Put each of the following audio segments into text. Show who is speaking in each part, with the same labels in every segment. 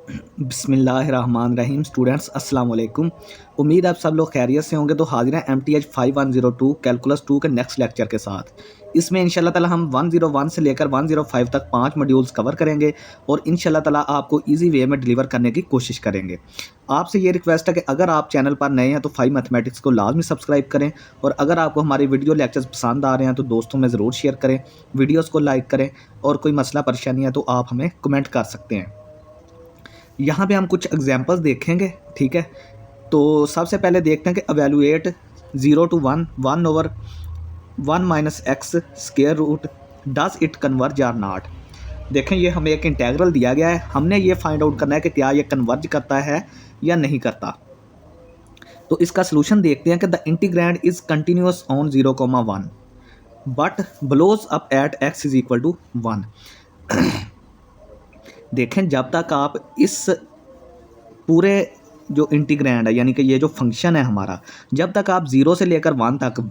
Speaker 1: बिस्मिल्लाहिर्रहमानिर्रहीम। स्टूडेंट्स अस्सलाम वालेकुम। उम्मीद आप सब लोग खैरियत से होंगे। तो हाजिर हैं MTH 5102 कैलकुलस 2 के नेक्स्ट लेक्चर के साथ। इसमें इंशाल्लाह ताला हम 101 से लेकर 105 तक 5 मॉड्यूल्स कवर करेंगे और इंशाल्लाह ताला आपको इजी वे में डिलीवर करने की कोशिश करेंगे। आपसे ये रिक्वेस्ट है कि अगर आप चैनल पर नए हैं तो 5 मैथमेटिक्स को लाजमी सब्सक्राइब करें, और अगर आपको हमारी वीडियो लेक्चर्स पसंद आ रहे हैं तो दोस्तों में ज़रूर शेयर करें, वीडियोज़ को लाइक करें, और कोई मसला परेशानी है तो आप हमें कमेंट कर सकते हैं। यहाँ पे हम कुछ एग्जांपल्स देखेंगे, ठीक है। तो सबसे पहले देखते हैं कि evaluate 0 to 1 1 over 1 minus x square root does it converge or not. देखें, ये हमें एक इंटेग्रल दिया गया है, हमने ये फाइंड आउट करना है कि क्या ये कन्वर्ज करता है या नहीं करता। तो इसका सोल्यूशन देखते हैं कि the integrand is continuous on 0,1 but blows up at x is equal to 1। देखें, जब तक आप इस पूरे जो इंटीग्रैंड है, यानी कि ये जो फंक्शन है हमारा, जब तक आप 0 से लेकर 1 तक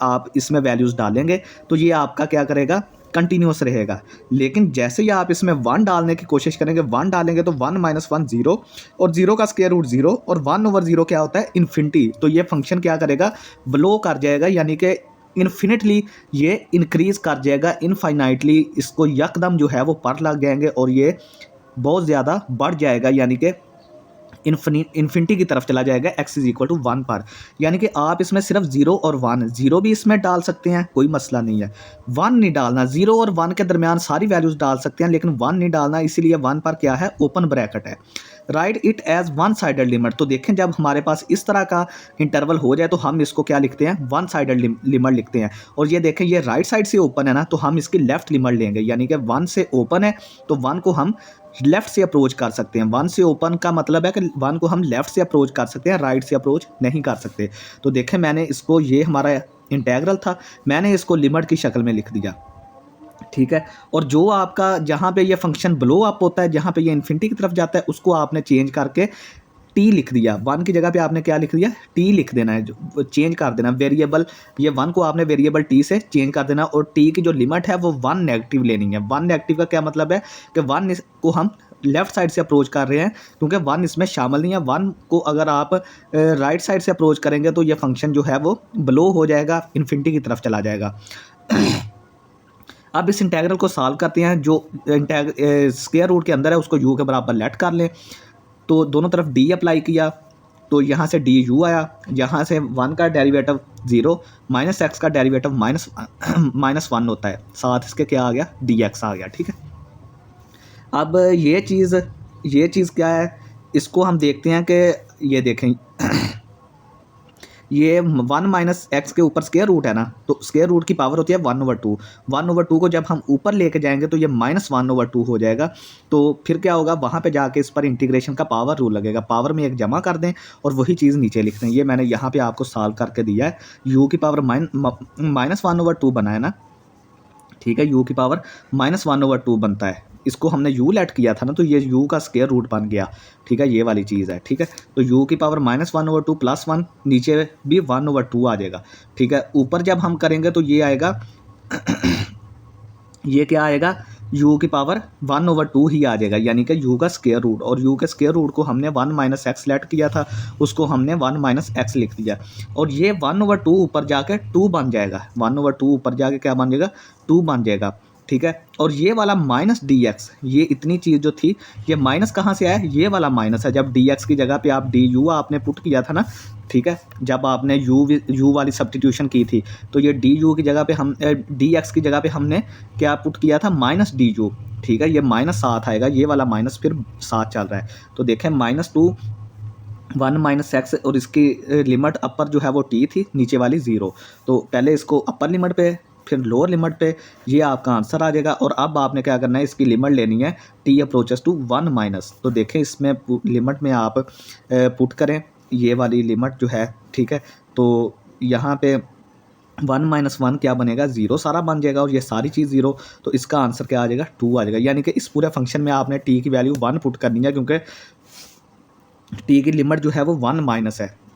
Speaker 1: आप इसमें वैल्यूज़ डालेंगे तो ये आपका क्या करेगा, कंटिन्यूस रहेगा। लेकिन जैसे ही आप इसमें 1 डालने की कोशिश करेंगे, 1 डालेंगे तो 1 - 1 0, और 0 का स्क्वायर रूट 0, और 1/0 क्या होता है, इन्फिनिटी। तो ये फंक्शन क्या करेगा, ब्लो कर जाएगा, यानी कि इन्फिनिटली ये इंक्रीज़ कर जाएगा, इनफाइनाइटली इसको यकदम जो है वो पर लग जाएंगे और ये बहुत ज़्यादा बढ़ जाएगा, यानी कि इन्फिनिटी की तरफ चला जाएगा x इज इक्वल टू 1 पर। यानी कि आप इसमें सिर्फ 0 और 1, 0 भी इसमें डाल सकते हैं, कोई मसला नहीं है। 1 नहीं डालना, 0 और 1 के दरमियान सारी वैल्यूज़ डाल सकते हैं, लेकिन 1 नहीं डालना, इसीलिए 1 पर क्या है, ओपन ब्रैकेट है। Write it as one sided limit. तो देखें, जब हमारे पास इस तरह का इंटरवल हो जाए तो हम इसको क्या लिखते हैं, वन साइडेड लिमिट लिखते हैं। और ये देखें, ये राइट साइड से ओपन है ना, तो हम इसकी लेफ्ट लिमिट लेंगे, यानी कि 1 से ओपन है तो 1 को हम लेफ़्ट से अप्रोच कर सकते हैं। 1 से ओपन का मतलब है कि 1 को हम लेफ़्ट से अप्रोच कर सकते हैं, राइट से अप्रोच नहीं कर सकते। तो देखें, मैंने इसको, ये हमारा इंटेग्रल था, मैंने इसको लिमिट की शक्ल में लिख दिया, ठीक है। और जो आपका जहाँ पे ये फंक्शन ब्लो अप होता है, जहाँ पे ये इन्फिनिटी की तरफ जाता है, उसको आपने चेंज करके टी लिख दिया। 1 की जगह पे आपने क्या लिख दिया, टी लिख देना है, चेंज कर देना वेरिएबल, ये 1 को आपने वेरिएबल टी से चेंज कर देना, और टी की जो लिमिट है वो 1 नेगेटिव लेनी है। 1 नेगेटिव का क्या मतलब है कि 1 को हम लेफ़्ट साइड से अप्रोच कर रहे हैं, क्योंकि 1 इसमें शामिल नहीं है। 1 को अगर आप राइट साइड से अप्रोच करेंगे तो ये फंक्शन जो है वो ब्लो हो जाएगा, इन्फिनिटी की तरफ चला जाएगा। अब इस इंटेग्रल को सॉल्व करते हैं। जो स्क्वायर रूट के अंदर है उसको u के बराबर लेट कर लें। तो दोनों तरफ d अप्लाई किया, तो यहाँ से du आया, यहाँ से 1 का डेरिवेटिव 0, माइनस x का डेरिवेटिव -1 होता है, साथ इसके क्या आ गया, dx आ गया, ठीक है। अब ये चीज़ क्या है, इसको हम देखते हैं कि ये देखें, ये 1 - x के ऊपर स्क्वायर रूट है ना, तो स्क्वायर रूट की पावर होती है 1/2। 1/2 को जब हम ऊपर लेके जाएंगे तो ये -1/2 हो जाएगा। तो फिर क्या होगा, वहाँ पे जाके इस पर इंटीग्रेशन का पावर रूल लगेगा, पावर में एक जमा कर दें और वही चीज़ नीचे लिख दें। ये मैंने यहाँ पे आपको सॉल्व करके दिया है। u की पावर -1/2 बना है ना, ठीक है, u की पावर -1/2 बनता है। इसको हमने u लेट किया था ना, तो ये u का स्क्वायर रूट बन गया, ठीक है, ये वाली चीज़ है, ठीक है। तो u की पावर -1/2 + 1, नीचे भी 1/2 आ जाएगा, ठीक है। ऊपर जब हम करेंगे तो ये आएगा ये क्या आएगा, u की पावर 1/2 ही आ जाएगा, यानी कि u का स्क्वायर रूट, और u के स्क्वायर रूट को हमने 1 - x लेट किया था, उसको हमने 1 - x लिख दिया, और ये 1/2 ऊपर जाके 2 बन जाएगा। 1/2 ऊपर जाके क्या बन जाएगा, 2 बन जाएगा, ठीक है। और ये वाला -dx, ये इतनी चीज़ जो थी, ये माइनस कहाँ से आया, ये वाला माइनस है। जब dx की जगह पे आप du आपने पुट किया था ना, ठीक है, जब आपने u वाली सब्स्टिट्यूशन की थी, तो ये du की जगह पे हम dx की जगह पे हमने क्या पुट किया था, -du, ठीक है। ये -7 आएगा, ये वाला माइनस फिर 7 चल रहा है। तो देखें, -2 1 - x, और इसकी लिमिट अपर जो है वो t थी, नीचे वाली 0। तो पहले इसको अपर लिमिट पे, फिर लोअर लिमिट पे, ये आपका आंसर आ जाएगा। और अब आपने क्या करना है, इसकी लिमिट लेनी है t अप्रोचेस टू 1 - तो देखें, इसमें लिमिट में आप पुट करें ये वाली लिमिट जो है, ठीक है। तो यहाँ पे 1 - 1 क्या बनेगा, 0 सारा बन जाएगा, और ये सारी चीज़ 0, तो इसका आंसर क्या आ जाएगा, 2 आ जाएगा। यानी कि इस पूरे फंक्शन में आपने t की वैल्यू 1 पुट करनी है, क्योंकि t की लिमिट जो है वो 1 - है,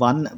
Speaker 1: 1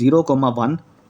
Speaker 1: 0,1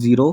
Speaker 1: 0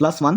Speaker 1: + 1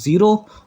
Speaker 1: 0,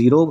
Speaker 1: 0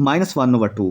Speaker 1: -1/2،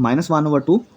Speaker 1: -1/2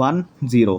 Speaker 1: 1 0،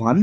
Speaker 1: 1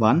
Speaker 1: 1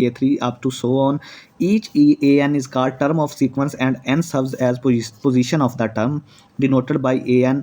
Speaker 1: A3 up to so on. Each an is called term of sequence and n serves as position of the term denoted by an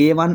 Speaker 1: A1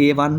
Speaker 1: A1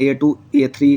Speaker 1: A2 A3،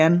Speaker 1: an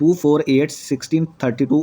Speaker 1: 2 4 8 16 32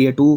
Speaker 1: A2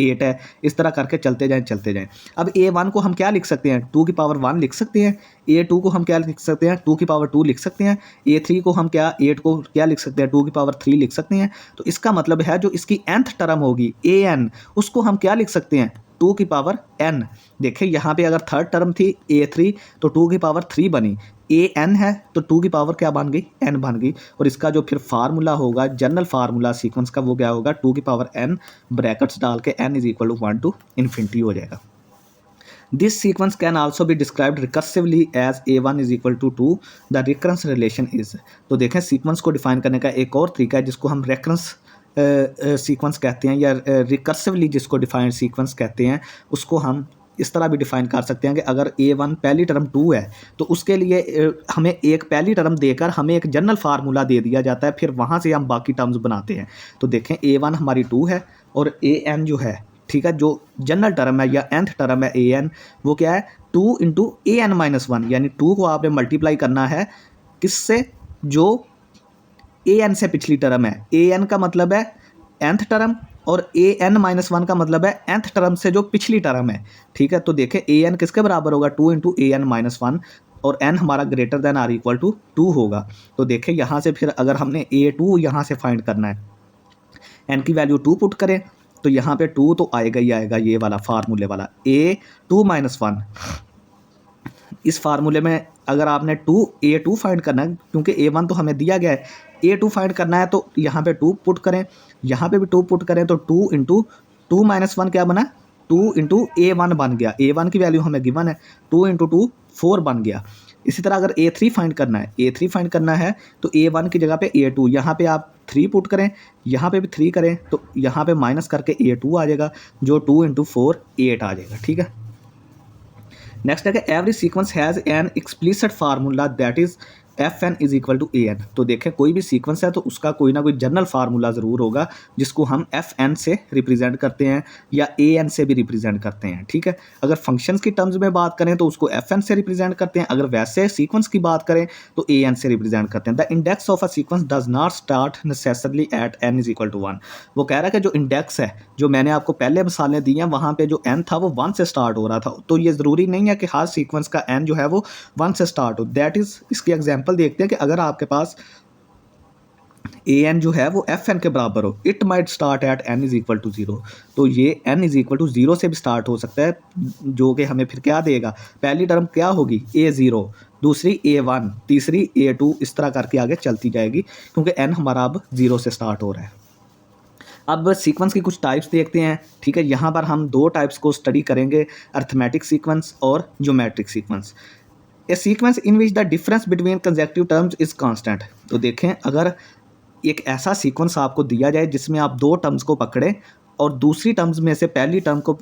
Speaker 1: 8 है, इस तरह करके चलते जाएं। अब A1 को हम क्या लिख सकते हैं, 2 की पावर 1 लिख सकते हैं। A2 को हम क्या लिख सकते हैं, 2 की पावर 2 लिख सकते हैं। A3 को हम 8 को क्या लिख सकते हैं, 2 की पावर 3 लिख सकते हैं। तो इसका मतलब है जो इसकी nth टर्म होगी AN, उसको हम क्या लिख सकते हैं, 2 की पावर n। देखिए यहाँ पे अगर थर्ड टर्म थी A3 तो 2 की पावर 3 बनी, AN है तो 2 की पावर क्या बन गई, n बन गई। और इसका जो फिर फार्मूला होगा, जनरल फार्मूला सीक्वेंस का, वो क्या होगा, 2 की पावर n ब्रैकेट्स डाल के n = 1 to infinity हो जाएगा। This sequence can also be described recursively as A1 = 2 the recurrence relation is. तो देखें सीक्वेंस को डिफाइन करने का एक और तरीका है जिसको हम रेकरेंस सीक्वेंस कहते हैं, या रिकर्सिवली जिसको डिफाइंड सीक्वेंस कहते हैं, उसको हम इस तरह भी डिफाइन कर सकते हैं कि अगर A1 पहली टर्म 2 है तो उसके लिए हमें एक पहली टर्म देकर हमें एक जनरल फार्मूला दे दिया जाता है, फिर वहाँ से हम बाकी टर्म्स बनाते हैं। तो देखें A1 हमारी 2 है और AN जो है, ठीक है, जो जनरल टर्म है या nth टर्म है AN, वो क्या है, 2 × AN-1, यानी 2 को आपने मल्टीप्लाई करना है किससे, जो AN से पिछली टर्म है। AN का मतलब है nth टर्म और AN-1 का मतलब है nth टर्म से जो पिछली टर्म है, ठीक है। तो देखें AN किसके बराबर होगा, 2 × AN-1, और n हमारा greater than or equal to 2 होगा। तो देखें यहाँ से फिर अगर हमने A2 यहाँ से फाइंड करना है, n की वैल्यू 2 पुट करें तो यहाँ पे 2 तो आएगा ही आएगा, ये वाला फार्मूले वाला A2 - 1। इस फार्मूले में अगर आपने A2 फाइंड करना है, क्योंकि A1 तो हमें दिया गया है, A2 फाइंड करना है तो यहाँ पे 2 पुट करें, यहाँ पे भी 2 पुट करें, तो 2 × 2 - 1 क्या बना, 2 × A1 बन गया। A1 की वैल्यू हमें गिवन है, 2 × 2 4 बन गया। इसी तरह अगर A3 फाइंड करना है, A3 फाइंड करना है तो A1 की जगह पे A2, यहाँ पे आप 3 पुट करें, यहाँ पे भी 3 करें, तो यहाँ पे माइनस करके A2 आ जाएगा, जो 2 × 4 8 आ जाएगा, ठीक है। नेक्स्ट है कि every sequence has an explicit formula that is FN = AN। तो देखें कोई भी सीक्वेंस है तो उसका कोई ना कोई जनरल फार्मूला ज़रूर होगा जिसको हम FN से रिप्रेजेंट करते हैं या AN से भी रिप्रेजेंट करते हैं, ठीक है। अगर फंक्शंस की टर्म्स में बात करें तो उसको FN से रिप्रेजेंट करते हैं, अगर वैसे सीक्वेंस की बात करें तो AN से रिप्रेजेंट करते हैं। The index of a sequence does not start necessarily at n = 1। वो कह रहा है कि जो इंडेक्स है, जो मैंने आपको पहले मिसालें दी हैं, वहाँ पे जो n था वो 1 से स्टार्ट हो रहा था, तो ये ज़रूरी नहीं है कि हर सीक्वेंस का n जो है वो 1 से स्टार्ट हो। दैट इज़, इसकी एग्जाम्पल देखते हैं कि अगर आपके पास AN जो है वो FN के बराबर हो, it might start at n = 0। तो ये n = 0 से भी स्टार्ट हो सकता है, जो कि हमें फिर क्या देगा, पहली टर्म क्या होगी, A0, दूसरी A1, तीसरी A2, इस तरह करके आगे चलती जाएगी, क्योंकि n हमारा अब 0 से स्टार्ट हो रहा है। अब सीक्वेंस की कुछ टाइप्स देखते हैं, ठीक है। यहाँ पर हम 2 टाइप्स को स्टडी करेंगे, अर्थमेटिक सीक्वेंस और geometric sequence. A sequence in which the difference between consecutive terms is constant. तो देखें अगर एक ऐसा सीक्वेंस आपको दिया जाए जिसमें आप 2 टर्म्स को पकड़ें और दूसरी टर्म्स में से पहली टर्म को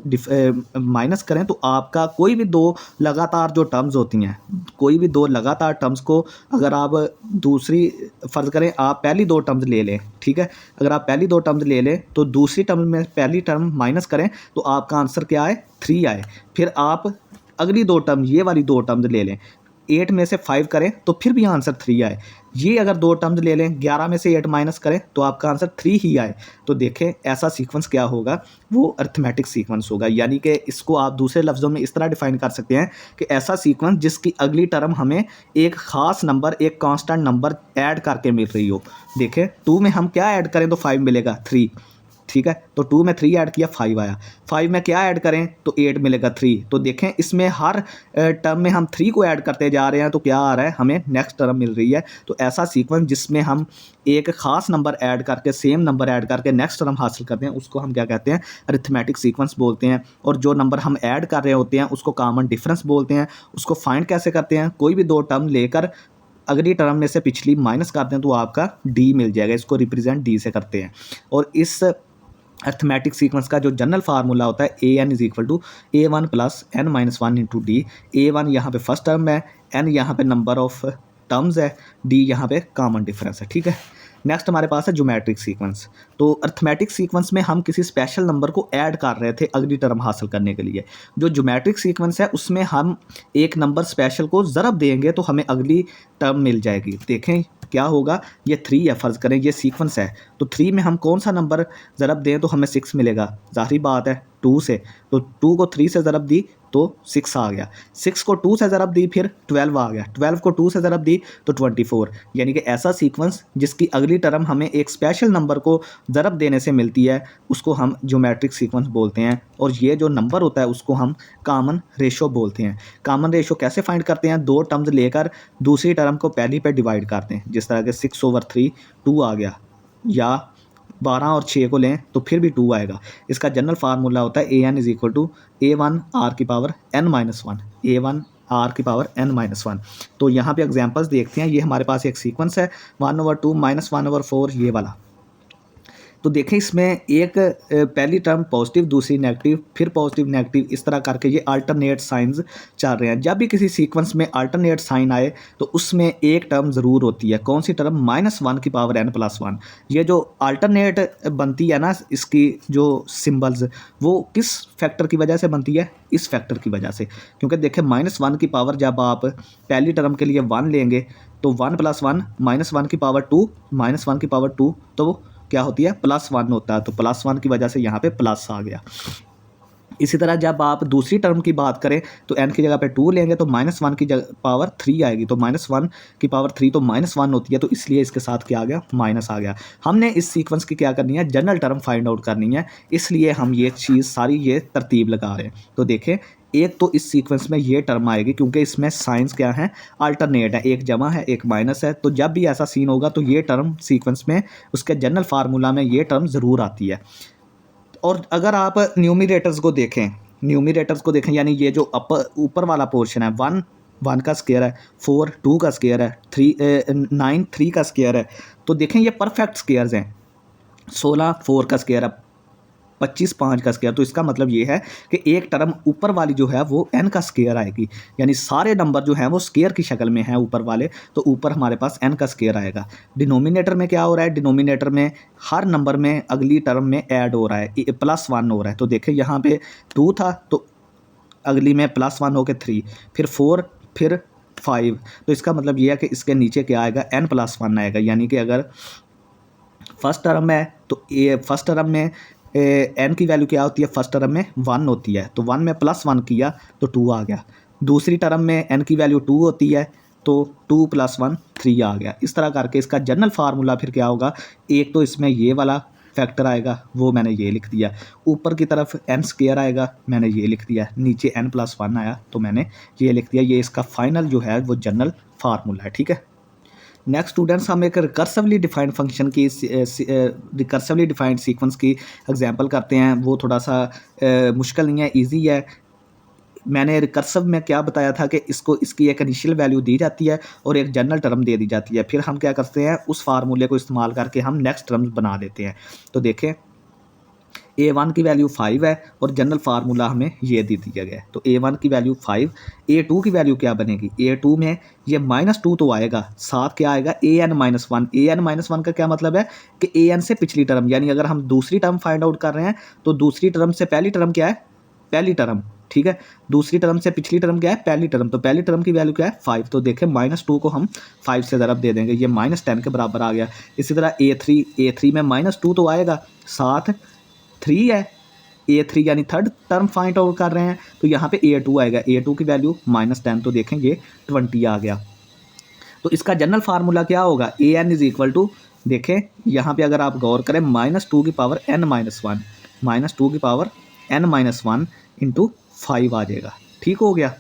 Speaker 1: माइनस करें, तो आपका कोई भी 2 लगातार जो टर्म्स होती हैं, कोई भी 2 लगातार टर्म्स को अगर आप दूसरी, फ़र्ज़ करें आप पहली 2 टर्म्स ले लें, ठीक है, अगर आप पहली 2 टर्म्स ले लें तो दूसरी टर्म में पहली टर्म माइनस करें तो आपका आंसर क्या आए, 3 आए। फिर आप अगली 2 टर्म, ये वाली 2 टर्म्स ले लें, 8 में से 5 करें तो फिर भी आंसर 3 आए। ये अगर 2 टर्म्स ले लें, 11 में से 8 माइनस करें तो आपका आंसर 3 ही आए। तो देखें ऐसा सीक्वेंस क्या होगा, वो अर्थमेटिक सीक्वेंस होगा। यानी कि इसको आप दूसरे लफ्ज़ों में इस तरह डिफाइन कर सकते हैं कि ऐसा सीक्वेंस जिसकी अगली टर्म हमें एक ख़ास नंबर, एक कांस्टेंट नंबर ऐड करके मिल रही हो। देखें 2 में हम क्या ऐड करें तो 5 मिलेगा, 3, ठीक है। तो 2 में 3 ऐड किया, 5 आया। 5 में क्या ऐड करें तो 8 मिलेगा, 3। तो देखें इसमें हर टर्म में हम 3 को ऐड करते जा रहे हैं तो क्या आ रहा है, हमें नेक्स्ट टर्म मिल रही है। तो ऐसा सीक्वेंस जिसमें हम एक ख़ास नंबर ऐड करके, सेम नंबर ऐड करके नेक्स्ट टर्म हासिल करते हैं, उसको हम क्या कहते हैं, अरिथमेटिक सीक्वेंस बोलते हैं। और जो नंबर हम ऐड कर रहे होते हैं उसको कॉमन डिफरेंस बोलते हैं। उसको फाइंड कैसे करते हैं, कोई भी 2 टर्म लेकर अगली टर्म में से पिछली माइनस करते हैं तो आपका D मिल जाएगा। इसको रिप्रेजेंट D से करते हैं। और इस अर्थमेटिक सीक्वेंस का जो जनरल फार्मूला होता है AN = A1 + n-1 × D। A1 यहाँ पे फर्स्ट टर्म है, n यहाँ पे नंबर ऑफ टर्म्स है, D यहाँ पे कॉमन डिफरेंस है, ठीक है। नेक्स्ट हमारे पास है ज्योमेट्रिक सीक्वेंस। तो अर्थमेटिक सीक्वेंस में हम किसी स्पेशल नंबर को ऐड कर रहे थे अगली टर्म हासिल करने के लिए। जो ज्योमेट्रिक सीक्वेंस है उसमें हम एक नंबर स्पेशल को ज़रब देंगे तो हमें अगली टर्म मिल जाएगी। देखें क्या होगा, ये 3 है, फ़र्ज़ करें ये सीक्वेंस है, तो 3 में हम कौन सा नंबर ज़रब दें तो हमें 6 मिलेगा, ज़ाहिर बात है 2 से। तो 2 को 3 से ज़रब दी तो 6 आ गया, 6 को 2 से ज़रब दी फिर 12 आ गया, 12 को 2 से ज़रब दी तो 24। यानी कि ऐसा सीक्वेंस जिसकी अगली टर्म हमें एक स्पेशल नंबर को ज़रब देने से मिलती है उसको हम ज्योमेट्रिक सीक्वेंस बोलते हैं। और ये जो नंबर होता है उसको हम कॉमन रेशो बोलते हैं। कॉमन रेशो कैसे फाइंड करते हैं, 2 टर्म्स लेकर दूसरी टर्म को पहली पे डिवाइड करते हैं, जिस तरह के 6/3 2 आ गया, या 12 और 6 को लें तो फिर भी 2 आएगा। इसका जनरल फार्मूला होता है an = a1 r की पावर n-1, a1 r की पावर n-1। तो यहाँ पे एग्जांपल्स देखते हैं। ये हमारे पास एक सीक्वेंस है 1/2 -1/4 ये वाला। तो देखें इसमें एक पहली टर्म पॉजिटिव, दूसरी नेगेटिव, फिर पॉजिटिव नेगेटिव, इस तरह करके ये अल्टरनेट साइंस चल रहे हैं। जब भी किसी सीक्वेंस में अल्टरनेट साइन आए तो उसमें एक टर्म ज़रूर होती है, कौन सी टर्म, -1 की पावर n+1। ये जो अल्टरनेट बनती है ना, इसकी जो सिंबल्स वो किस फैक्टर की वजह से बनती है, इस फैक्टर की वजह से। क्योंकि देखें -1 की पावर जब आप पहली टर्म के लिए 1 लेंगे तो 1 + 1 -1 की पावर 2, -1 की पावर 2 तो क्या होती है, +1 होता है। तो +1 की वजह से यहाँ पे प्लस आ गया। इसी तरह जब आप दूसरी टर्म की बात करें तो n की जगह पे 2 लेंगे तो -1 की पावर 3 आएगी, तो -1 की पावर 3 तो -1 होती है, तो इसलिए इसके साथ क्या आ गया, माइनस आ गया। हमने इस सीक्वेंस की क्या करनी है, जनरल टर्म फाइंड आउट करनी है, इसलिए हम ये चीज़ सारी ये तरतीब लगा रहे हैं। तो देखें एक तो इस सीक्वेंस में ये टर्म आएगी क्योंकि इसमें साइंस क्या है, अल्टरनेट है, एक जमा है एक माइनस है। तो जब भी ऐसा सीन होगा तो ये टर्म सीक्वेंस में उसके जनरल फार्मूला में ये टर्म ज़रूर आती है। और अगर आप न्यूमरेटर्स को देखें, यानी ये जो ऊपर वाला पोर्शन है, 1 का स्क्वायर है, 4 2 का स्क्वायर है, 9 3 का स्क्वायर है। तो देखें ये परफेक्ट स्क्वायर्स हैं। 16 4 का स्क्वायर है, 25 5 का स्क्वायर। तो इसका मतलब ये है कि एक टर्म ऊपर वाली जो है वो n का स्क्वायर आएगी, यानी सारे नंबर जो हैं वो स्क्वायर की शक्ल में हैं ऊपर वाले, तो ऊपर हमारे पास n का स्क्वायर आएगा। डिनोमिनेटर में क्या हो रहा है, डिनोमिनेटर में हर नंबर में अगली टर्म में ऐड हो रहा है, +1 हो रहा है। तो देखें यहाँ पे 2 था तो अगली में +1 होकर 3, फिर 4, फिर 5। तो इसका मतलब ये है कि इसके नीचे क्या आएगा, n+1 आएगा। यानी कि अगर फर्स्ट टर्म है तो फर्स्ट टर्म में n की वैल्यू क्या होती है, फर्स्ट टर्म में 1 होती है, तो 1 में +1 किया तो 2 आ गया। दूसरी टर्म में n की वैल्यू 2 होती है तो 2 + 1 3 आ गया। इस तरह करके इसका जनरल फार्मूला फिर क्या होगा, एक तो इसमें ये वाला फैक्टर आएगा, वो मैंने ये लिख दिया, ऊपर की तरफ n² आएगा, मैंने ये लिख दिया, नीचे n+1 आया तो मैंने ये लिख दिया। ये इसका फाइनल जो है वो जनरल फार्मूला है, ठीक है। नेक्स्ट स्टूडेंट्स, हम एक रिकर्सिवली डिफाइंड फंक्शन की रिकर्सिवली डिफाइंड सीक्वेंस की एग्जांपल करते हैं। वो थोड़ा सा मुश्किल नहीं है, इजी है। मैंने रिकर्सिव में क्या बताया था कि इसको इसकी एक इनिशियल वैल्यू दी जाती है और एक जनरल टर्म दे दी जाती है, फिर हम क्या करते हैं उस फार्मूले को इस्तेमाल करके हम नेक्स्ट टर्म्स बना देते हैं। तो देखें a1 की वैल्यू 5 है और जनरल फार्मूला हमें ये दे दिया गया है। तो a1 की वैल्यू 5, a2 की वैल्यू क्या बनेगी, a2 में ये -2 तो आएगा, साथ क्या आएगा an-1। an-1 का क्या मतलब है कि an से पिछली टर्म, यानी अगर हम दूसरी टर्म फाइंड आउट कर रहे हैं तो दूसरी टर्म से पहली टर्म क्या है, पहली टर्म, ठीक है। दूसरी टर्म से पिछली टर्म क्या है, पहली टर्म, तो पहली टर्म की वैल्यू क्या है 5। तो देखें -2 को हम 5 से ज़रब दे देंगे, ये -10 के बराबर आ गया। इसी तरह a3 में -2 तो आएगा, साथ 3 है, a3 यानी थर्ड टर्म फाइंड आउट कर रहे हैं, तो यहाँ पे a2 आएगा, a2 की वैल्यू -10, तो देखें ये 20 आ गया। तो इसका जनरल फार्मूला क्या होगा, an देखें यहाँ पे अगर आप गौर करें -2 की पावर n-1, -2 की पावर n-1 इंटू 5 आ जाएगा, ठीक हो गया।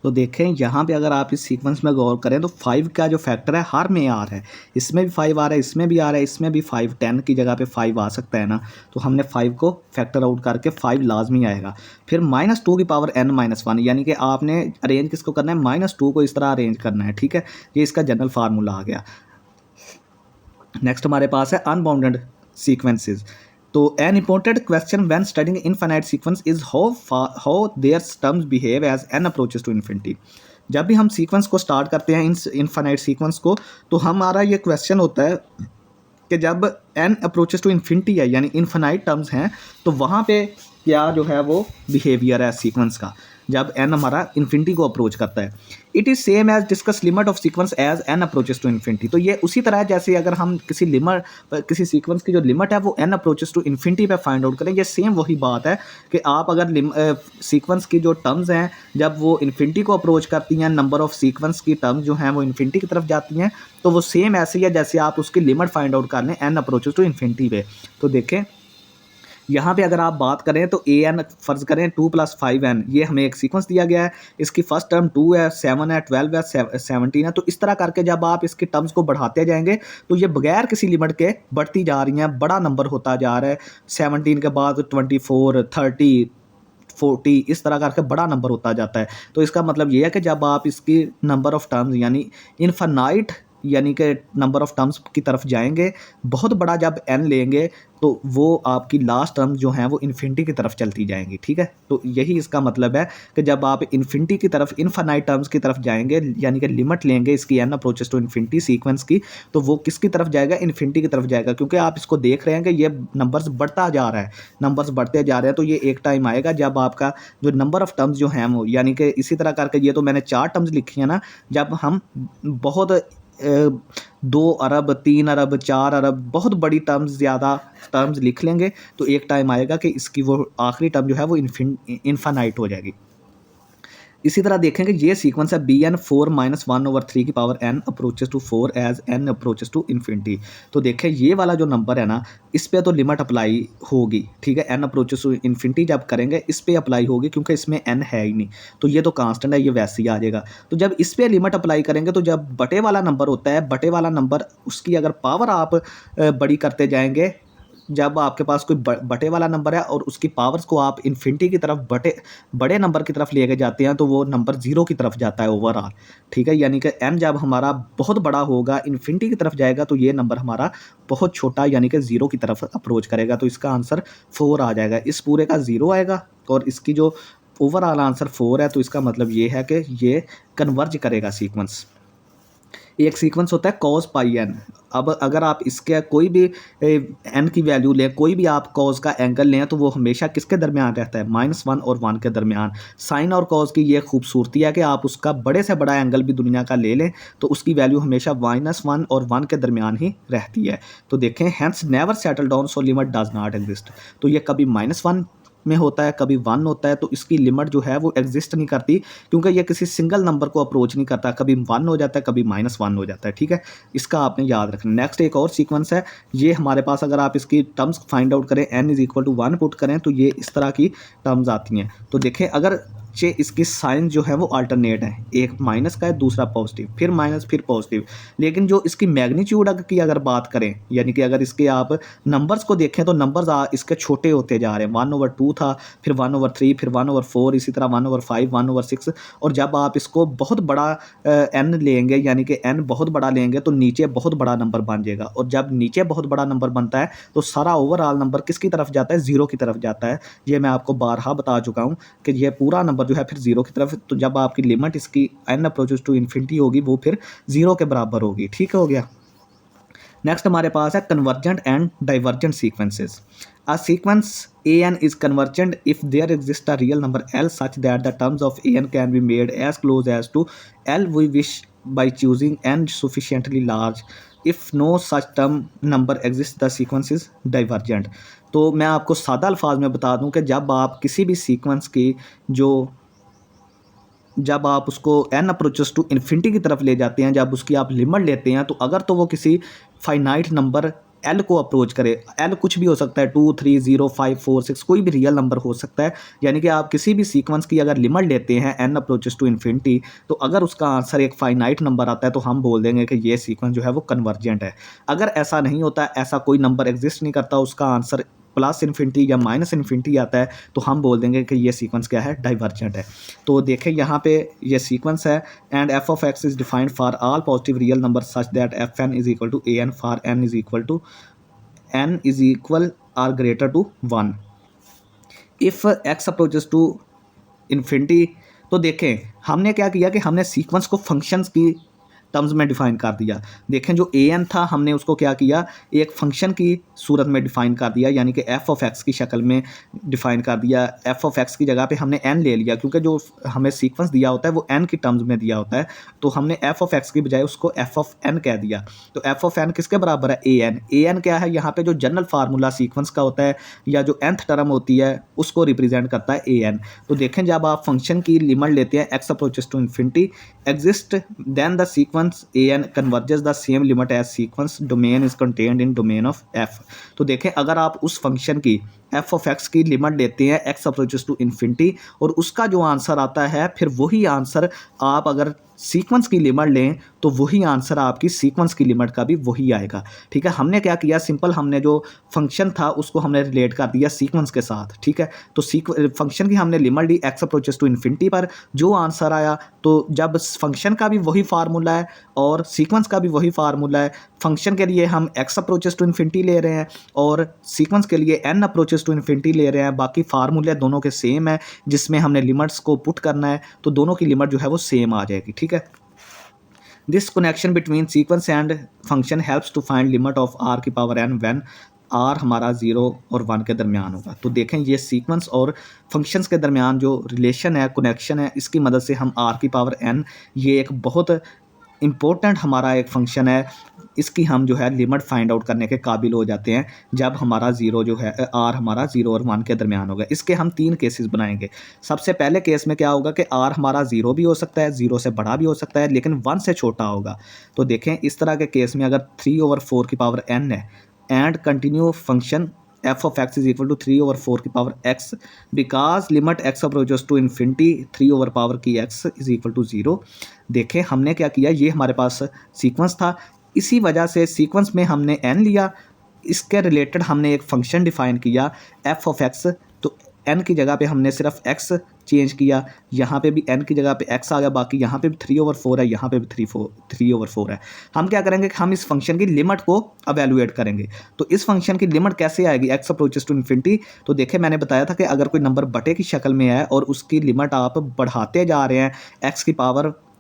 Speaker 1: तो देखें यहाँ पे अगर आप इस सीक्वेंस में गौर करें तो 5 का जो फैक्टर है हर में आ रहा है, इसमें भी 5 आ रहा है, इसमें भी आ रहा है, इसमें भी 5, 10 की जगह पे 5 आ सकता है ना। तो हमने 5 को फैक्टर आउट करके 5 लाजमी आएगा। फिर -2 की पावर n-1, यानी कि आपने अरेंज किसको करना है, -2 को इस तरह अरेंज करना है, ठीक है। ये इसका जनरल फार्मूला आ गया। नेक्स्ट हमारे पास है अनबाउंडेड सीक्वेंसेस। तो an important question when studying infinite sequence is how their terms behave as n approaches to infinity. जब भी हम सीक्वेंस को स्टार्ट करते हैं इनफाइनाइट सीक्वेंस को, तो हमारा ये क्वेश्चन होता है कि जब n अप्रोचेस टू इन्फिनिटी है यानी इनफाइनाइट टर्म्स हैं, तो वहाँ पे क्या जो है वो बिहेवियर है सीक्वेंस का जब n हमारा इन्फिनिटी को अप्रोच करता है। It is same as discuss limit of sequence as n approaches to infinity. तो ये उसी तरह है जैसे अगर हम किसी सीक्वेंस की जो लिमिट है वो n अप्रोचेस टू इन्फिनिटी पे फाइंड आउट करें, ये सेम वही बात है कि आप अगर सीक्वेंस की जो टर्म्स हैं जब वो इन्फिनिटी को अप्रोच करती हैं, नंबर ऑफ सीक्वेंस की टर्म्स जो हैं वो इन्फिनिटी की तरफ जाती हैं, तो वो सेम ऐसे ही है जैसे आप उसकी लिमिट फाइंड आउट कर लें n अप्रोचेस टू इन्फिनिटी पे। तो देखें यहाँ पे अगर आप बात करें तो ए एन फ़र्ज़ करें 2 + 5n, ये हमें एक सीक्वेंस दिया गया है, इसकी फर्स्ट टर्म 2 है, 7 है, 12 है, 17 है। तो इस तरह करके जब आप इसकी टर्म्स को बढ़ाते जाएंगे तो ये बगैर किसी लिमिट के बढ़ती जा रही हैं, बड़ा नंबर होता जा रहा है। 17 के बाद 24, 30, 40 इस तरह करके बड़ा नंबर होता जाता है। तो इसका मतलब ये है कि जब आप इसकी नंबर ऑफ़ टर्म्स यानी इनफाइनाइट यानी कि नंबर ऑफ़ टर्म्स की तरफ जाएंगे, बहुत बड़ा जब n लेंगे तो वो आपकी लास्ट टर्म जो हैं वो इन्फिनिटी की तरफ चलती जाएंगी, ठीक है। तो यही इसका मतलब है कि जब आप इन्फिनिटी की तरफ इनफाइनाइट टर्म्स की तरफ जाएंगे यानी कि लिमिट लेंगे इसकी n approaches to infinity sequence की, तो वो किसकी तरफ जाएगा, इन्फिनिटी की तरफ जाएगा, क्योंकि आप इसको देख रहे हैं कि ये नंबर्स बढ़ता जा रहा है, नंबर्स बढ़ते जा रहे हैं। तो ये एक टाइम आएगा जब आपका जो नंबर ऑफ़ टर्म्स जो हैं वो यानी कि इसी तरह करके ये तो मैंने 4 टर्म्स लिखी हैं ना, जब हम बहुत 2 अरब 3 अरब 4 अरब बहुत बड़ी टर्म्स ज़्यादा टर्म्स लिख लेंगे तो एक टाइम आएगा कि इसकी वो आखिरी टर्म जो है वो इनफाइनाइट हो जाएगी। इसी तरह देखेंगे ये सीक्वेंस है bn 4 - 1/3 की power n approaches to 4 as n approaches to infinity. तो देखें ये वाला जो नंबर है ना, इस पे तो लिमिट अप्लाई होगी, ठीक है, n अप्रोचेस टू इन्फिनिटी जब करेंगे इस पे अप्लाई होगी क्योंकि इसमें n है ही नहीं, तो ये तो कांस्टेंट है, ये वैसे ही आ जाएगा। तो जब इस पे लिमिट अप्लाई करेंगे तो जब बटे वाला नंबर होता है, बटे वाला नंबर उसकी अगर पावर आप बड़ी करते जाएंगे, जब आपके पास कोई बटे वाला नंबर है और उसकी पावर्स को आप इन्फिनिटी की तरफ बड़े नंबर की तरफ लेके जाते हैं तो वो नंबर 0 की तरफ जाता है ओवरऑल, ठीक है। यानी कि n जब हमारा बहुत बड़ा होगा इन्फिनिटी की तरफ जाएगा तो ये नंबर हमारा बहुत छोटा यानी कि 0 की तरफ अप्रोच करेगा। तो इसका आंसर 4 आ जाएगा, इस पूरे का 0 आएगा और इसकी जो ओवरऑल आंसर 4 है। तो इसका मतलब ये है कि ये कन्वर्ज करेगा सीक्वेंस। एक सीक्वेंस होता है कॉस पाई एन। अब अगर आप इसके कोई भी एन की वैल्यू लें, कोई भी आप कॉस का एंगल लें तो वो हमेशा किसके दरमियान रहता है, -1 और 1 के दरमियान। साइन और कॉस की ये खूबसूरती है कि आप उसका बड़े से बड़ा एंगल भी दुनिया का ले लें तो उसकी वैल्यू हमेशा -1 और 1 के दरमियान ही रहती है। तो देखें hence never settle down so limit does not exist. तो ये कभी -1 में होता है, कभी 1 होता है, तो इसकी लिमिट जो है वो एग्जिस्ट नहीं करती क्योंकि ये किसी सिंगल नंबर को अप्रोच नहीं करता, कभी 1 हो जाता है, कभी -1 हो जाता है, ठीक है। इसका आपने याद रखना। नेक्स्ट एक और सीक्वेंस है, ये हमारे पास अगर आप इसकी टर्म्स फाइंड आउट करें n = 1 पुट करें तो ये इस तरह की टर्म्स आती हैं। तो देखें अगर इसकी साइन जो है वो अल्टरनेट है, एक माइनस का है दूसरा पॉजिटिव, फिर माइनस फिर पॉजिटिव, लेकिन जो इसकी मैग्नीट्यूड की अगर बात करें यानी कि अगर इसके आप नंबर्स को देखें तो नंबर्स इसके छोटे होते जा रहे हैं। 1/2 था, फिर 1/3, फिर 1/4, इसी तरह 1/5, 1/6। और जब आप इसको बहुत बड़ा n लेंगे यानी कि n बहुत बड़ा लेंगे तो नीचे बहुत बड़ा नंबर बन जाएगा, और जब नीचे बहुत बड़ा नंबर बनता है तो सारा ओवरऑल नंबर किसकी तरफ जाता है, 0 की तरफ जाता है। ये मैं आपको बारहा बता चुका हूँ कि ये पूरा नंबर जो है फिर 0 की तरफ, तो जब आपकी लिमिट इसकी n अप्रोचेस टू इन्फिनिटी होगी वो फिर 0 के बराबर होगी, ठीक हो गया। नेक्स्ट हमारे पास है convergent and divergent sequences. A sequence an is convergent if there exists a real number l such that the terms of an can be made as close as to l we wish by choosing n sufficiently large. If no such term number exists the sequence is divergent. तो मैं आपको सादा अल्फाज में बता दूं कि जब आप किसी भी सीक्वेंस की जब आप उसको n अप्रोचेस टू इन्फिनिटी की तरफ ले जाते हैं, जब उसकी आप लिमिट लेते हैं, तो अगर तो वो किसी फाइनाइट नंबर l को अप्रोच करे, l कुछ भी हो सकता है, 2 3 0 5 4 6 कोई भी रियल नंबर हो सकता है। यानी कि आप किसी भी सीक्वेंस की अगर लिमिट लेते हैं n अप्रोचेस टू इन्फिनिटी, तो अगर उसका आंसर एक फाइनाइट नंबर आता है तो हम बोल देंगे कि ये सीक्वेंस जो है वो कन्वर्जेंट है। अगर ऐसा नहीं होता, ऐसा कोई नंबर एग्जिस्ट नहीं करता, उसका आंसर +इन्फिनिटी या -इन्फिनिटी आता है, तो हम बोल देंगे कि ये सीक्वेंस क्या है, डाइवर्जेंट है। तो देखें यहाँ पे ये सीक्वेंस है, and f of x is defined for all positive real number such that fn = an for n = or greater to 1. If x approaches to infinity, तो देखें हमने क्या किया कि हमने सीक्वेंस को फंक्शंस की टर्म्स में डिफाइन कर दिया। देखें जो ए एन था हमने उसको क्या किया, एक फंक्शन की सूरत में डिफाइन कर दिया, यानी कि एफ ऑफ एक्स की शक्ल में डिफाइन कर दिया। एफ ऑफ एक्स की जगह पे हमने एन ले लिया, क्योंकि जो हमें सीक्वेंस दिया होता है वो एन की टर्म्स में दिया होता है, तो हमने एफ ऑफ एक्स की बजाय उसको एफ ऑफ एन कह दिया। तो एफ ऑफ एन किसके बराबर है, ए एन। ए एन क्या है, यहाँ पे जो जनरल फार्मूला सीक्वेंस का होता है या जो nth टर्म होती है उसको रिप्रेजेंट करता है ए एन। तो देखें जब आप फंक्शन की लिमिट लेते हैं x approaches to infinity exist then the sequence an converges the same limit as sequence domain is contained in domain of f। तो देखें अगर आप उस फंक्शन की एफ ऑफ एक्स की लिमिट लेते हैं एक्स अप्रोचेस टू इन्फिनिटी और उसका जो आंसर आता है फिर वही आंसर आप अगर सीक्वेंस की लिमिट लें तो वही आंसर आपकी सीक्वेंस की लिमिट का भी वही आएगा। ठीक है, हमने क्या किया, सिंपल हमने जो फंक्शन था उसको हमने रिलेट कर दिया सीक्वेंस के साथ। ठीक है, तो फंक्शन की हमने लिमिट ली एक्स अप्रोचेस टू इन्फिनिटी पर, जो आंसर आया तो जब फंक्शन का भी वही फार्मूला है और सीक्वेंस का भी वही फार्मूला है, फंक्शन के लिए हम एक्स अप्रोचेस टू इन्फिनिटी ले रहे हैं और सीक्वेंस के लिए एन अप्रोचेस टू इन्फिनिटी ले रहे हैं, बाकी फार्मूले दोनों के सेम है, जिसमें हमने लिमिट्स को पुट करना है तो दोनों की लिमिट जो है वो सेम आ जाएगी। ठीक है, this connection between sequence and function helps to find limit of r की पावर एन व्हेन आर हमारा 0 और 1 के दरमियान होगा। तो देखें ये सीक्वेंस और फंक्शंस के दरमियान जो रिलेशन है, कनेक्शन है, इसकी मदद से हम आर की पावर एन, ये एक बहुत इम्पोर्टेंट हमारा एक फंक्शन है, इसकी हम जो है लिमिट फाइंड आउट करने के काबिल हो जाते हैं जब हमारा 0 जो है आर हमारा 0 और 1 के दरमियान होगा। इसके हम 3 केसेस बनाएंगे। सबसे पहले केस में क्या होगा कि आर हमारा 0 भी हो सकता है, 0 से बड़ा भी हो सकता है, लेकिन 1 से छोटा होगा। तो देखें इस तरह के केस में अगर 3/4 की पावर n है and continue function f of x is equal to 3/4 की power x because limit x approaches to infinity 3/power की x is equal to 0। देखें हमने क्या किया, ये हमारे पास सीक्वेंस था, इसी वजह से सीक्वेंस में हमने n लिया, इसके रिलेटेड हमने एक फंक्शन डिफाइन किया f of x, तो n की जगह पे हमने सिर्फ x चेंज किया, यहाँ पे भी n की जगह पे x आ गया, बाकी यहाँ पे भी 3/4 है, यहाँ पे भी 3/4 है। हम क्या करेंगे कि हम इस फंक्शन की लिमिट को अवेलुएट करेंगे। तो इस फंक्शन की लिमिट कैसे आएगी x अप्रोचेस टू इन्फिनिटी, तो देखें मैंने बताया था कि अगर कोई नंबर बटे की शक्ल में है और उसकी लिमिट आप बढ़ाते जा रहे हैं,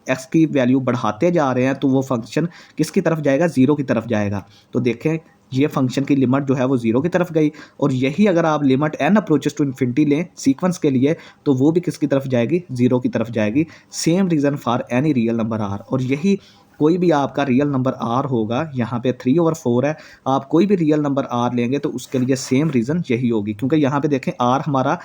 Speaker 1: x की वैल्यू बढ़ाते जा रहे हैं, तो वो फंक्शन किसकी तरफ जाएगा, 0 की तरफ जाएगा। तो देखें ये फंक्शन की लिमिट जो है वो 0 की तरफ गई, और यही अगर आप limit n approaches to infinity लें सीक्वेंस के लिए तो वो भी किसकी तरफ जाएगी, 0 की तरफ जाएगी। Same reason for any real number r, और यही कोई भी आपका रियल नंबर r होगा, यहाँ पे 3/4 है, आप कोई भी रियल नंबर r लेंगे तो उसके लिए सेम रीज़न यही होगी, क्योंकि यहाँ पे देखें r हमारा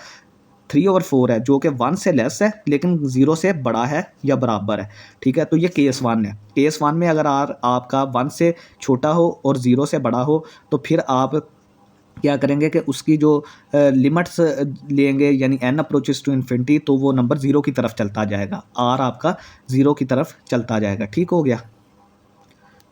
Speaker 1: 3/4 है जो कि 1 से लेस है लेकिन 0 से बड़ा है या बराबर है। ठीक है, तो ये केस 1 है। केस 1 में अगर आर आपका 1 से छोटा हो और 0 से बड़ा हो तो फिर आप क्या करेंगे कि उसकी जो लिमिट्स लेंगे, यानी n अप्रोचेस टू इन्फिनिटी, तो वो नंबर 0 की तरफ चलता जाएगा, r आपका 0 की तरफ चलता जाएगा। ठीक हो गया।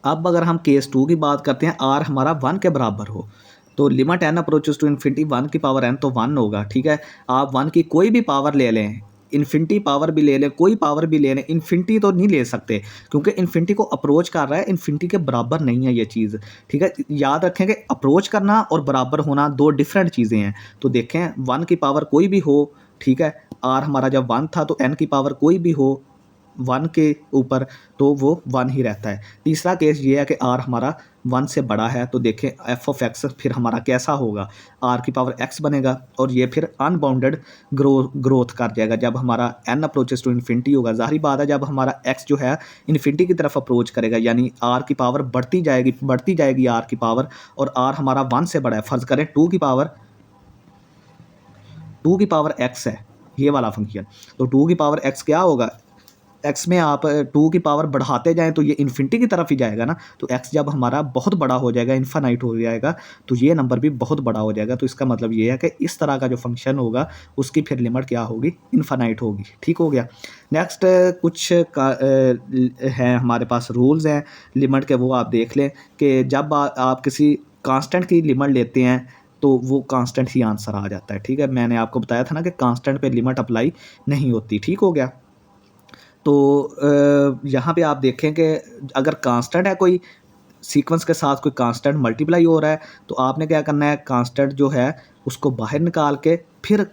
Speaker 1: अब अगर हम केस 2 की बात करते हैं, r हमारा 1 के बराबर हो, तो limit n approaches to infinity 1 की पावर n तो 1 होगा। ठीक है, आप 1 की कोई भी पावर ले लें, इन्फिनिटी पावर भी ले लें, कोई पावर भी ले लें, इन्फिनिटी तो नहीं ले सकते क्योंकि इन्फिनिटी को अप्रोच कर रहा है, इन्फिनिटी के बराबर नहीं है ये चीज़। ठीक है, याद रखें कि अप्रोच करना और बराबर होना 2 डिफरेंट चीज़ें हैं। तो देखें 1 की पावर कोई भी हो, ठीक है, r हमारा जब 1 था तो n की पावर कोई भी हो 1 के ऊपर तो वो 1 ही रहता है। तीसरा केस ये है कि r हमारा 1 से बड़ा है, तो देखें f ऑफ x फिर हमारा कैसा होगा, r की पावर x बनेगा और ये फिर अनबाउंडेड ग्रोथ कर जाएगा जब हमारा n अप्रोचेस टू इन्फिनिटी होगा। ज़ाहिर बात है जब हमारा x जो है इन्फिनिटी की तरफ अप्रोच करेगा, यानी r की पावर बढ़ती जाएगी r की पावर, और r हमारा 1 से बड़ा है। फ़र्ज़ करें 2 की पावर x है ये वाला फंक्शन, तो 2 की पावर x क्या होगा, x में आप 2 की पावर बढ़ाते जाएं तो ये इन्फिनिटी की तरफ ही जाएगा ना, तो x जब हमारा बहुत बड़ा हो जाएगा, इन्फिनाइट हो जाएगा, तो ये नंबर भी बहुत बड़ा हो जाएगा। तो इसका मतलब ये है कि इस तरह का जो फंक्शन होगा उसकी फिर लिमिट क्या होगी, इन्फिनाइट होगी। ठीक हो गया। नेक्स्ट कुछ हैं हमारे पास रूल्स हैं लिमिट के, वो आप देख लें कि जब आप किसी कांस्टेंट की लिमिट लेते हैं तो वो कांस्टेंट ही आंसर आ जाता है। ठीक है, मैंने आपको बताया था ना कि कांस्टेंट पे लिमिट अप्लाई नहीं होती। ठीक हो गया। तो यहाँ पे आप देखें कि अगर कांस्टेंट है कोई सीक्वेंस के साथ, कोई कांस्टेंट मल्टीप्लाई हो रहा है, तो आपने क्या करना है, कांस्टेंट जो है उसको बाहर निकाल के फिर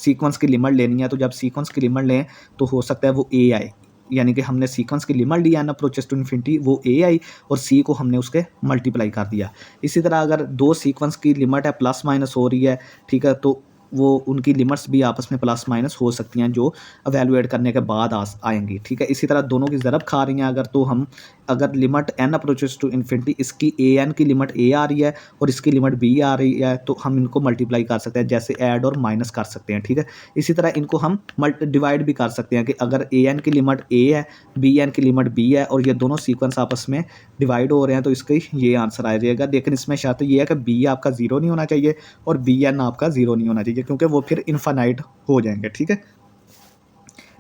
Speaker 1: सीक्वेंस की लिमिट लेनी है, तो जब सीक्वेंस की लिमिट लें तो हो सकता है वो ए आए, यानी कि हमने सीक्वेंस की लिमिट ली एन अप्रोचेस टू इन्फिनिटी, वो ए आई और सी को हमने उसके मल्टीप्लाई कर दिया। इसी तरह अगर दो सीक्वेंस की लिमिट है प्लस माइनस हो रही है, ठीक है, तो वो उनकी लिमिट्स भी आपस में प्लस माइनस हो सकती हैं, जो एवेलुएट करने के बाद आएंगी, ठीक है। इसी तरह दोनों की ज़रब खा रही हैं अगर, तो हम अगर limit n approaches to infinity, इसकी ए एन की लिमिट ए आ रही है और इसकी लिमिट बी आ रही है, तो हम इनको मल्टीप्लाई कर सकते हैं, जैसे ऐड और माइनस कर सकते हैं, ठीक है। इसी तरह इनको हम डिवाइड भी कर सकते हैं कि अगर ए एन की लिमिट ए है, बी एन की लिमिट बी है और ये दोनों सीक्वेंस आपस में डिवाइड हो रहे हैं, तो इसका ये आंसर आ जाएगा। लेकिन इसमें शर्त ये है कि बी आपका ज़ीरो नहीं होना चाहिए और बी एन आपका ज़ीरो नहीं होना चाहिए, क्योंकि वो फिर इनफाइनाइट हो जाएंगे, ठीक है।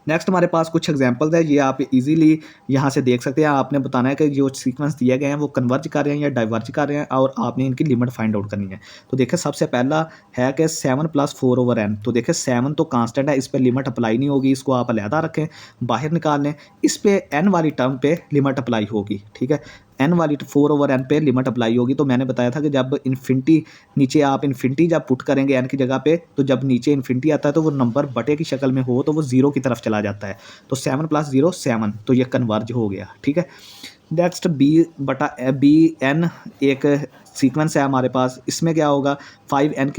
Speaker 1: नेक्स्ट हमारे पास कुछ एग्जांपल्स है, ये आप इजीली यहाँ से देख सकते हैं। आपने बताना है कि जो सीक्वेंस दिए गए हैं वो कन्वर्ज कर रहे हैं या डाइवर्ज कर रहे हैं, और आपने इनकी लिमिट फाइंड आउट करनी है। तो देखिए सबसे पहला है कि 7 + 4/n, तो देखिए 7 तो कांस्टेंट है, इस पर लिमिट अप्लाई नहीं होगी, इसको आप अलहदा रखें, बाहर निकाल लें। इस पे n वाली टर्म पे लिमिट अप्लाई होगी, ठीक है, n वाली 4/n पे लिमिट अप्लाई होगी। तो मैंने बताया था कि जब इन्फिनिटी नीचे आप इन्फिनिटी जब पुट करेंगे n की जगह पे, तो जब नीचे इन्फिनिटी आता है तो वो नंबर बटे की शक्ल में हो तो वो ज़ीरो की तरफ चला जाता है। तो 7 + 0 7, तो ये कन्वर्ज हो गया, ठीक है। नेक्स्ट bn एक सीक्वेंस है हमारे पास, इसमें क्या होगा 5n⁻³ -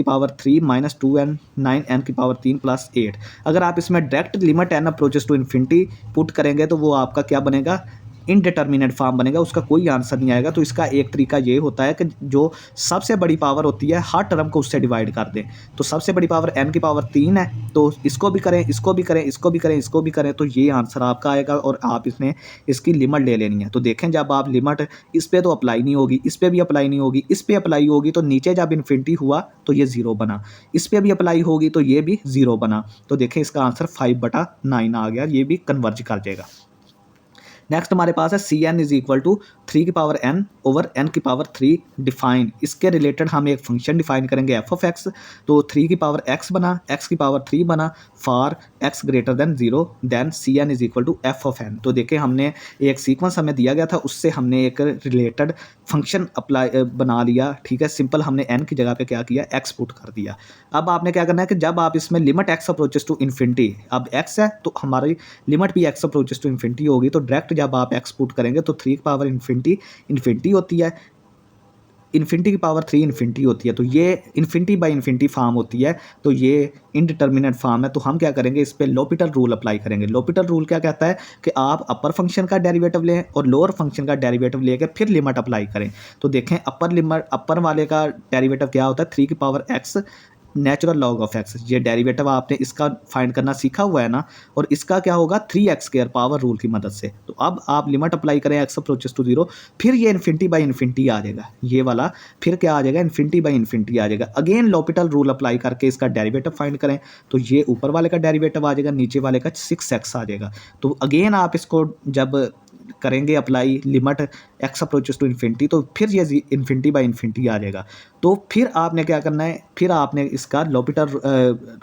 Speaker 1: 2n 9n⁻³ + 8। अगर आप इसमें direct limit n approaches to infinity put करेंगे तो वो आपका क्या बनेगा, इनडिटर्मिनेट फॉर्म बनेगा, उसका कोई आंसर नहीं आएगा। तो इसका एक तरीका ये होता है कि जो सबसे बड़ी पावर होती है हर टर्म को उससे डिवाइड कर दें। तो सबसे बड़ी पावर n⁻³ है, तो इसको भी करें, इसको भी करें, इसको भी करें, इसको भी करें, तो ये आंसर आपका आएगा और आप इसमें इसकी लिमिट ले लेनी है। तो देखें जब आप लिमिट इस पर तो अप्लाई नहीं होगी, इस पर भी अप्लाई नहीं होगी, इस पर अप्लाई होगी, तो नीचे जब इन्फिनिटी हुआ तो ये ज़ीरो बना, इस पर भी अप्लाई होगी तो ये भी ज़ीरो बना। तो देखें इसका आंसर 5/9 आ गया, ये भी कन्वर्ज कर जाएगा। नेक्स्ट हमारे पास है Cn = 3n/n⁻³ डिफाइन। इसके रिलेटेड हम एक फंक्शन डिफाइन करेंगे f(x), तो 3x बना, x³ बना, for x > 0 then Cn = f(n). तो देखें हमने एक सीक्वेंस हमें दिया गया था, उससे हमने एक रिलेटेड फंक्शन अप्लाई बना लिया, ठीक है। सिंपल हमने n की जगह पे क्या किया, x पुट कर दिया। अब आपने क्या करना है कि जब आप इसमें limit x approaches to infinity, अब x है तो हमारी लिमिट भी x अप्रोचेस टू इन्फिनिटी होगी, तो डायरेक्ट जब आप x पुट करेंगे तो 3 इन्फिनिटी होती है, इन्फिनिटी की पावर 3 इन्फिनिटी होती है, तो ये इन्फिनिटी बाई इन्फिनिटी फॉर्म होती है, तो ये इनडिटर्मिनेट फॉर्म है। तो हम क्या करेंगे, इस पे लोपिटल रूल अप्लाई करेंगे। लोपिटल रूल क्या कहता है कि आप अपर फंक्शन का डेरिवेटिव लें और लोअर फंक्शन का डेरिवेटिव लेके फिर लिमिट अप्लाई करें। तो देखें अपर वाले का डेरिवेटिव क्या होता है, 3x natural log of x, ये डेरिवेटिव आपने इसका फाइंड करना सीखा हुआ है ना, और इसका क्या होगा 3x² पावर रूल की मदद से। तो अब आप लिमिट अप्लाई करें x अप्रोचेस टू 0, फिर ये इन्फिनिटी बाई इन्फिनिटी आ जाएगा, ये वाला फिर क्या आ जाएगा, इन्फिनिटी बाई इन्फिनिटी आ जाएगा। अगेन लोपिटल रूल अप्लाई करके इसका डेरिवेटिव फाइंड करें, तो ये ऊपर वाले का डेरिवेटिव आ जाएगा, नीचे वाले का 6x आ जाएगा। तो अगेन आप इसको जब करेंगे apply limit x approaches to infinity, तो फिर ये इन्फिनिटी बाई इन्फिनिटी आ जाएगा। तो फिर आपने क्या करना है, फिर आपने इसका लोपिटल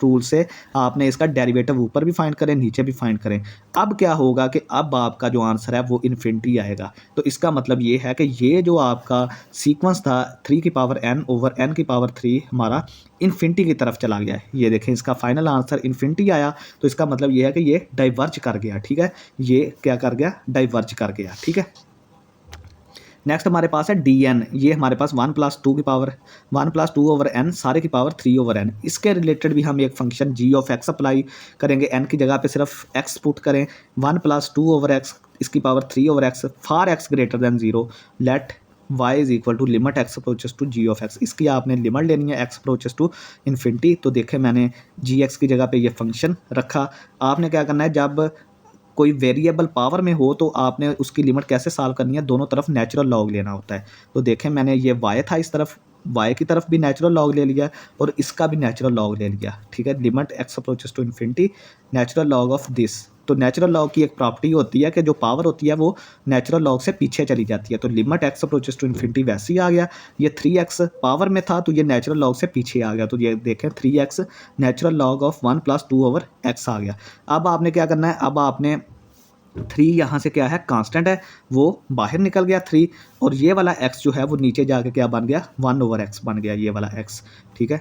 Speaker 1: रूल से आपने इसका डेरिवेटिव ऊपर भी फाइंड करें, नीचे भी फाइंड करें। अब क्या होगा कि अब आपका जो आंसर है वो इन्फिनिटी आएगा। तो इसका मतलब ये है कि ये जो आपका सीक्वेंस था 3n/n⁻³ हमारा इन्फिनिटी की तरफ चला गया है। ये देखें इसका फाइनल आंसर इन्फिनिटी आया, तो इसका मतलब ये है कि ये डाइवर्ज कर गया, ठीक है, ये क्या कर गया, डाइवर्ज कर गया, ठीक है। नेक्स्ट हमारे पास है dn, ये हमारे पास 1 + 2/n सारे की पावर 3/n। इसके रिलेटेड भी हम एक फंक्शन g(x) अप्लाई करेंगे, n की जगह पे सिर्फ x पुट करें, 1 + 2/x इसकी power 3/x for x > 0 let y = limit x approaches to g(x). इसकी आपने लिमिट लेनी है x अप्रोचेस टू इन्फिनिटी। तो देखें मैंने gx की जगह पे ये फंक्शन रखा। आपने क्या करना है, जब कोई वेरिएबल पावर में हो तो आपने उसकी लिमिट कैसे सॉल्व करनी है, दोनों तरफ नेचुरल लॉग लेना होता है। तो देखें मैंने ये y था, इस तरफ y की तरफ भी नेचुरल लॉग ले लिया और इसका भी नेचुरल लॉग ले लिया, ठीक है। Limit x approaches to infinity natural log of this. तो नेचुरल लॉग की एक प्रॉपर्टी होती है कि जो पावर होती है वो नेचुरल लॉग से पीछे चली जाती है। तो limit x approaches to infinity वैसे ही आ गया, ये 3x पावर में था तो ये नेचुरल लॉग से पीछे आ गया। तो ये देखें 3x natural log of 1 + 2/x आ गया। अब आपने क्या करना है, अब आपने 3 यहाँ से क्या है, कांस्टेंट है, वो बाहर निकल गया 3, और ये वाला x जो है वो नीचे जाके क्या बन गया, 1/x बन गया, ये वाला x, ठीक है।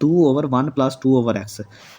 Speaker 1: 2/1 + 2/x,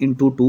Speaker 1: × 2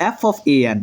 Speaker 1: f(a_n),